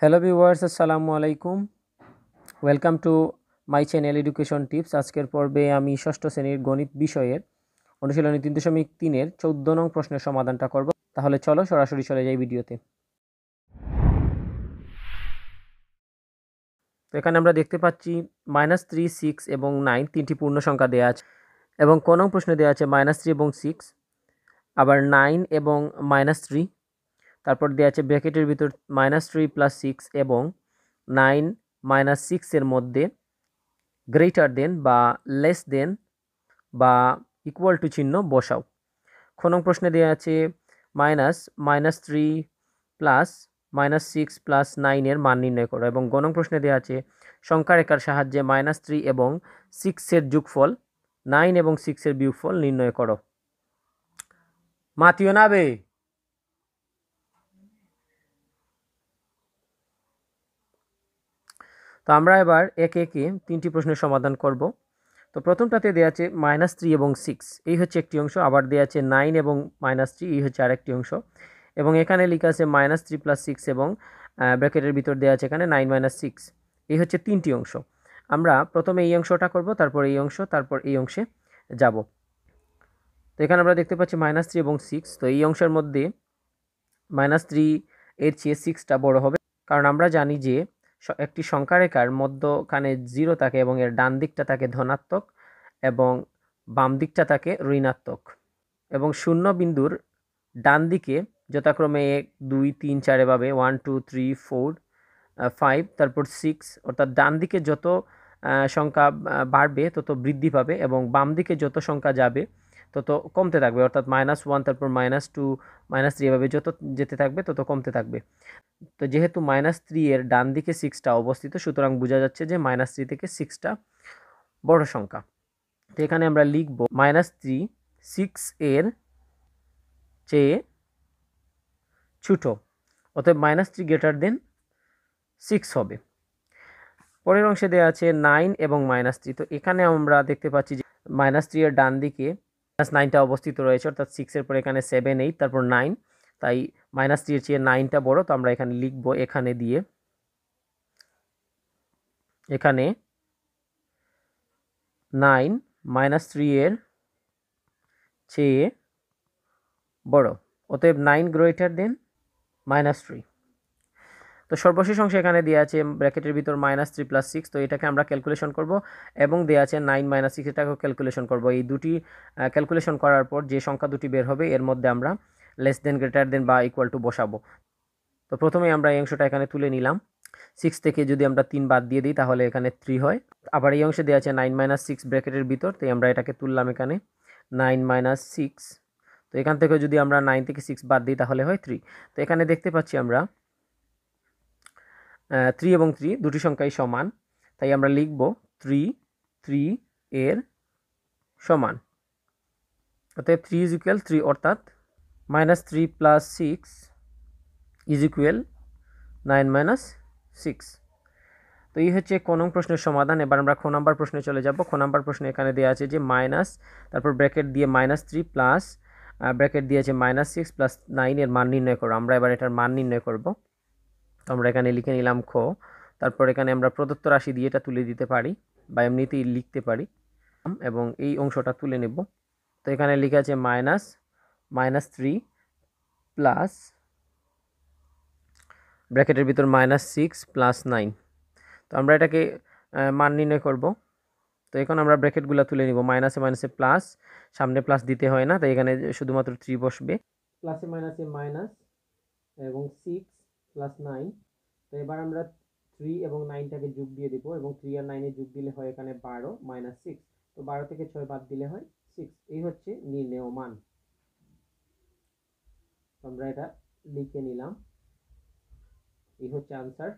Hello viewers, আসসালামু আলাইকুম। Welcome to my channel education tips. আজকের পর্বে আমি ষষ্ঠ শ্রেণীর গণিত বিষয়ের অনুশীলনী 3.3-এর 14 নং প্রশ্নের সমাধানটা করব। তাহলে চলো সরাসরি চলে যাই ভিডিওতে। তো এখানে আমরা দেখতে পাচ্ছি -3, 6 এবং 9 তিনটি পূর্ণ সংখ্যা দেওয়া আছে এবং কোন নং প্রশ্নে দেওয়া আছে -3 এবং 6, আবার 9 এবং -3, তারপর দেওয়া আছে ব্র্যাকেটের ভিতর -3 + 6 এবং 9 - 6 এর মধ্যে গ্রেটার দেন বা লেস দেন বা ইকুয়াল টু চিহ্ন বসাও। খ নং প্রশ্নে দেওয়া আছে -3 প্লাস -6 প্লাস 9 এর মান নির্ণয় করো এবং গ নং প্রশ্নে দেওয়া আছে সংখ্যা রেখার সাহায্যে -3 এবং 6 এর যোগফল 9 এবং 6 এর বিয়োগফল নির্ণয় করো। মাতিও না বে। তো আমরা এবার একে একে তিনটি প্রশ্নের সমাধান করব। তো প্রথমটাতে দেওয়া আছে -3 এবং 6, এই হচ্ছে একটি অংশ। আবার দেওয়া আছে 9 এবং -3, এই হচ্ছে আরেকটি অংশ। এবং এখানে লেখা আছে -3 + 6 এবং ব্র্যাকেটের ভিতর দেওয়া আছে এখানে 9 - 6, এই হচ্ছে তিনটি অংশ। আমরা প্রথমে এই অংশটা করব, তারপর এই অংশ, তারপর এই অংশে যাব। তো এখানে আমরা দেখতে পাচ্ছি -3 এবং 6। তো এই অংশের মধ্যে -3 এর চেয়ে 6টা বড় হবে, কারণ আমরা জানি যে একটি সংখ্যা রেখার মধ্যখানে 0 থাকে এবং এর ডান দিকটা থাকে ধনাত্মক এবং বাম দিকটা থাকে ঋণাত্মক। এবং শূন্য বিন্দুর ডান দিকে যথাক্রমে 1, 2, 3, 4 এভাবে 1, 2, 3, 4, 5, তারপর 6, অর্থাৎ ডান দিকে যত সংখ্যা বাড়বে তত বৃদ্ধি পাবে এবং বাম দিকে যত সংখ্যা যাবে তত কমতে থাকবে, অর্থাৎ -1, তারপর -2, -3 এভাবে যত যেতে থাকবে তত কমতে থাকবে। তো যেহেতু -3 এর ডান দিকে 6টা অবস্থিত, সুতরাং বোঝা যাচ্ছে যে -3 থেকে 6টা বড় সংখ্যা। তো এখানে আমরা লিখব -3 6 এর চেয়ে ছোট, অতএব -3 গ্রেটার দেন 6 হবে। পরের অংশে দেওয়া আছে 9 এবং -3। তো এখানে আমরা দেখতে পাচ্ছি যে -3 এর ডান দিকে -9টা অবস্থিত রয়েছে, অর্থাৎ 6 এর পরে এখানে 7, 8, তারপর 9, তাই -3 এর চেয়ে 9টা বড়। তো আমরা এখানে লিখব এখানে দিয়ে এখানে 9 -3 এর চেয়ে বড়, অতএব 9 গ্রেটার দেন -3। তো সর্বশেষ অংশ এখানে দেওয়া আছে ব্র্যাকেটের ভিতর -3 + 6। তো এটাকে আমরা ক্যালকুলেশন করব এবং দেওয়া আছে 9 - 6, এটাকেও ক্যালকুলেশন করব। এই দুটি ক্যালকুলেশন করার পর যে সংখ্যা দুটি বের হবে এর মধ্যে আমরা লেস দেন, গ্রেটার দেন বা ইকুয়াল টু বসাবো। তো প্রথমে আমরা এই অংশটা এখানে তুলে নিলাম। 6 থেকে যদি আমরা 3 বাদ দিয়ে দিই তাহলে এখানে 3 হয়। আবার এই অংশে দেওয়া আছে 9 - 6 ব্র্যাকেটের ভিতর, তাই আমরা এটাকে তুললাম এখানে 9 - 6। তো এখান থেকে যদি আমরা 9 থেকে 6 বাদ দিই তাহলে হয় 3। তো এখানে দেখতে পাচ্ছি আমরা 3 এবং 3 দুটি সংখ্যাই সমান, তাই আমরা লিখব 3 3 এর সমান। অতএব 3 = 3, অর্থাৎ -3 + 6 = 9 - 6। তো এই হচ্ছে ক নং প্রশ্নের সমাধান। এবার আমরা খ নাম্বার প্রশ্নে চলে যাব। খ নাম্বার প্রশ্নে এখানে দেওয়া আছে যে মাইনাস, তারপর ব্র্যাকেট দিয়ে -3 প্লাস ব্র্যাকেট দিয়েছে -6 + 9 এর মান নির্ণয় করো। আমরা এবার এটার মান নির্ণয় করব। তো আমরা এখানে লিখে নিলাম খ, তারপর এখানে আমরা প্রদত্ত রাশি দিয়ে এটা তুলে দিতে পারি বা এমনিতেই লিখতে পারি এবং এই অংশটা তুলে নেব। তো এখানে লেখা আছে -3 প্লাস ব্র্যাকেটের ভিতর -6 + 9। তো আমরা এটাকে মান নির্ণয় করব। তো এখন আমরা ব্র্যাকেটগুলো তুলে নিব। মাইনাসে মাইনাসে প্লাস, সামনে প্লাস দিতে হয় না, তাই এখানে শুধুমাত্র 3 বসবে। প্লাসে মাইনাসে মাইনাস এবং 6 + 9। তো এবার আমরা 3 এবং 9টাকে যোগ দিয়ে দিব এবং 3 আর 9 এ যোগ দিলে হয় এখানে 12 - 6। তো 12 থেকে 6 বাদ দিলে হয় 6। এই হচ্ছে নির্ণেয় মান। আমরা এটা লিখে নিলাম, এই হচ্ছে আনসার।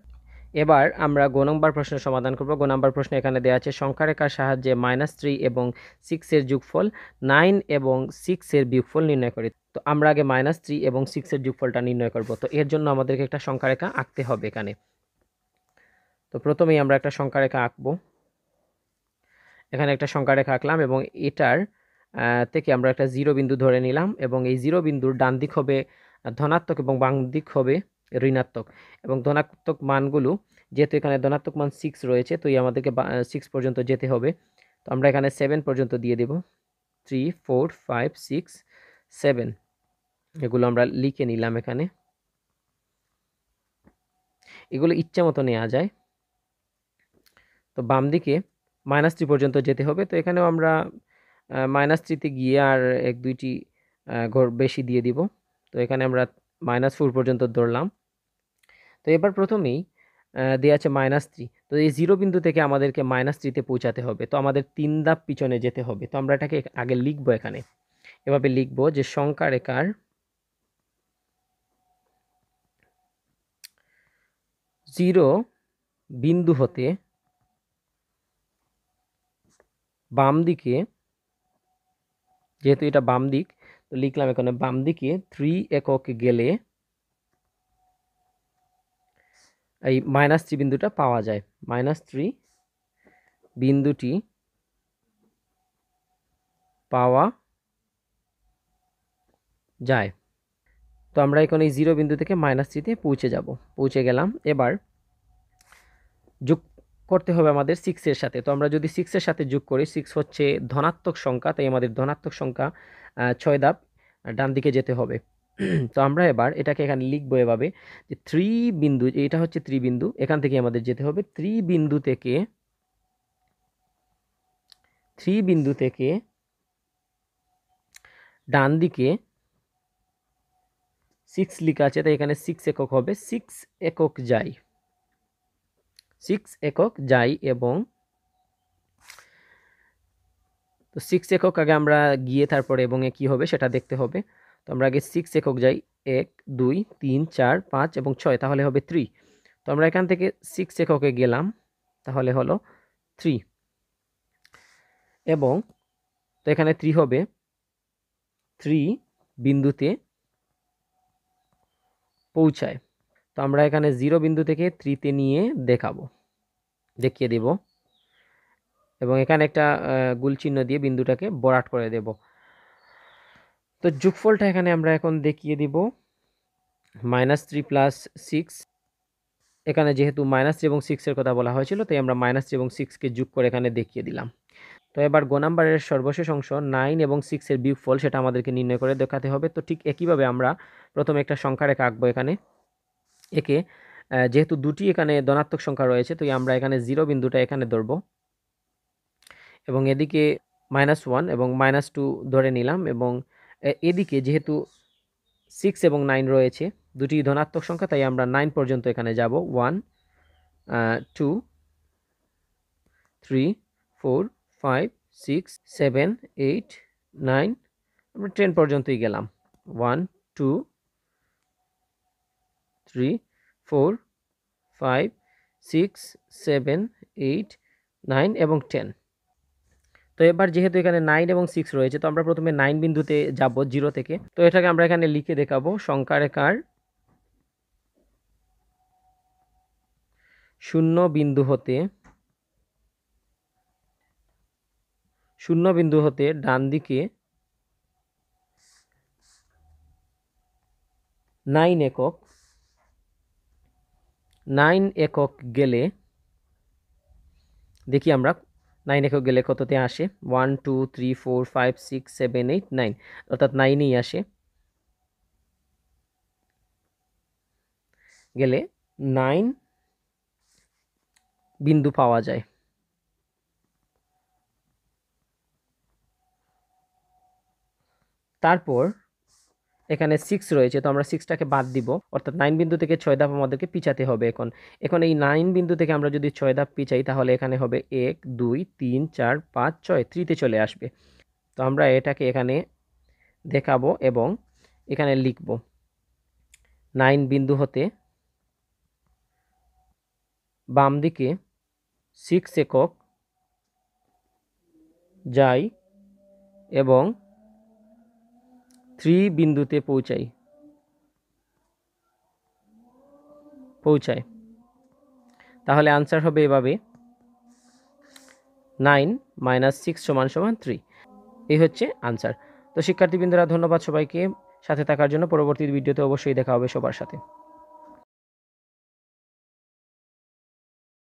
এবার আমরা গ নম্বর প্রশ্নের সমাধান করব। গ নম্বর প্রশ্নে এখানে দেওয়া আছে সংখ্যা রেখার সাহায্যে -3 এবং 6 এর যোগফল 9 এবং 6 এর বিয়োগফল নির্ণয় করি। তো আমরা আগে -3 এবং 6 এর যোগফলটা নির্ণয় করব। তো এর জন্য আমাদেরকে একটা সংখ্যা রেখা আঁকতে হবে এখানে। তো প্রথমেই আমরা একটা সংখ্যা রেখা আঁকবো। এখানে একটা সংখ্যা রেখা আঁকলাম এবং এটার থেকে আমরা একটা 0 বিন্দু ধরে নিলাম এবং এই 0 বিন্দুর ডান দিক হবে ধনাত্মক এবং বাম দিক হবে ঋণাত্মক, এবং ধনাত্মক মানগুলো যেহেতু এখানে ধনাত্মক মান 6 রয়েছে, তো এই আমাদেরকে 6 পর্যন্ত যেতে হবে। তো আমরা এখানে 7 পর্যন্ত দিয়ে দেব। 3 4 5 6 7 এগুলো আমরা লিখে নিলাম এখানে। এগুলো ইচ্ছা মতো নেওয়া যায়। তো বাম দিকে -3 পর্যন্ত যেতে হবে। তো এখানেও আমরা -3তে গিয়ে আর 1-2টি ঘর বেশি দিয়ে দিব। তো এখানে আমরা -4 পর্যন্ত ধরলাম। তো এবার প্রথমেই দেওয়া আছে -3। তো এই 0 বিন্দু থেকে আমাদেরকে -3তে পৌঁছাতে হবে। তো আমাদের 3 ধাপ পিছনে যেতে হবে। তো আমরা এটাকে আগে লিখবো এখানে। এভাবে লিখবো যে সংখ্যা রেখার 0 বিন্দু হতে বাম দিকে, যেহেতু এটা বাম দিক, তো লিখলাম এখানে বাম দিকে 3 একক গেলে এই -3 বিন্দুটা পাওয়া যায়। -3 বিন্দুটি পাওয়া যায়। তো আমরা এখন এই 0 বিন্দু থেকে -3তে পৌঁছে যাব। পৌঁছে গেলাম। এবার যোগ করতে হবে আমাদের 6 এর সাথে। তো আমরা যদি 6 এর সাথে যোগ করি, 6 হচ্ছে ধনাত্মক সংখ্যা, তাই আমাদের ধনাত্মক সংখ্যা 6 ধাপ ডান দিকে যেতে হবে। তো আমরা এবার এটাকে এখানে লিখবো এভাবে যে 3 বিন্দু, এটা হচ্ছে 3 বিন্দু, এখান থেকে আমাদের যেতে হবে 3 বিন্দু থেকে ডান দিকে 6 লেখা আছে, তাই এখানে 6 একক হবে। 6 একক যাই, 6 একক যাই, এবং তো 6 একক আগে আমরা গিয়ে তারপরে এবং কি হবে সেটা দেখতে হবে। তো আমরা আগে 6 একক যাই, 1 2 3 4 5 এবং 6, তাহলে হবে 3। তো আমরা এখান থেকে 6 এককে গেলাম, তাহলে হলো 3, এবং তো এখানে 3 হবে। 3 বিন্দুতে পৌঁছায়। তো আমরা এখানে 0 বিন্দু থেকে 3তে নিয়ে দেখিয়ে দেব, এবং এখানে একটা গুল চিহ্ন দিয়ে বিন্দুটাকে বরাট করে দেব। তো যোগফলটা এখানে আমরা এখন দেখিয়ে দিব। -3 প্লাস 6, এখানে যেহেতু -3 এবং 6 এর কথা বলা হয়েছিল, তাই আমরা -3 এবং 6কে যোগ করে এখানে দেখিয়ে দিলাম। তো এবার গ নাম্বারের সর্বশেষ অংশ 9 এবং 6 এর বিয়োগফল, সেটা আমাদেরকে নির্ণয় করে দেখাতে হবে। তো ঠিক একইভাবে আমরা প্রথমে একটা সংখ্যা রেখা আঁকবো এখানে। একে যেহেতু দুটি এখানে ধনাত্মক সংখ্যা রয়েছে, তো আমরা এখানে 0 বিন্দুটা এখানে ধরবো, এবং এদিকে -1 এবং -2 ধরে নিলাম, এবং এদিকে যেহেতু 6 এবং 9 রয়েছে, দুটি ধনাত্মক সংখ্যা, তাই আমরা 9 পর্যন্ত এখানে যাব। 1 2 3 4 5 6 7 8 9, আমরা 10 পর্যন্তই গেলাম। 1 2 3 4 5 6 7 8 9 এবং 10। তো এবার যেহেতু এখানে 9 এবং 6 রয়েছে, তো আমরা প্রথমে 9 বিন্দুতে যাব 0 থেকে। তো এটাকে আমরা এখানে লিখে দেখাবো। সংখ্যা রেখার 0 বিন্দু হতে ডান দিকে 9 একক গেলে, দেখি আমরা 9 একক গেলে কততে আসে। 1 2 3 4 5 6 7 8 9, অর্থাৎ 9ই আসে। গেলে 9 বিন্দু পাওয়া যায়। তারপর এখানে 6 রয়েছে, তো আমরা 6টাকে বাদ দিব, অর্থাৎ 9 বিন্দু থেকে 6 ধাপ আমাদেরকে পিছাতে হবে। এখন এই 9 বিন্দু থেকে আমরা যদি 6 ধাপ পিছাই, তাহলে এখানে হবে 1 2 3 4 5 6, 3তে চলে আসবে। তো আমরা এটাকে এখানে দেখাবো এবং এখানে লিখব 9 বিন্দু হতে বাম দিকে 6 একক যাই এবং 3 বিন্দুতে পৌঁছায়। তাহলে আনসার হবে এভাবে 9 - 6 = 3। এই হচ্ছে আনসার। তো শিক্ষার্থীবৃন্দরা, ধন্যবাদ সবাইকে সাথে থাকার জন্য। পরবর্তী ভিডিওতে অবশ্যই দেখা হবে সবার সাথে।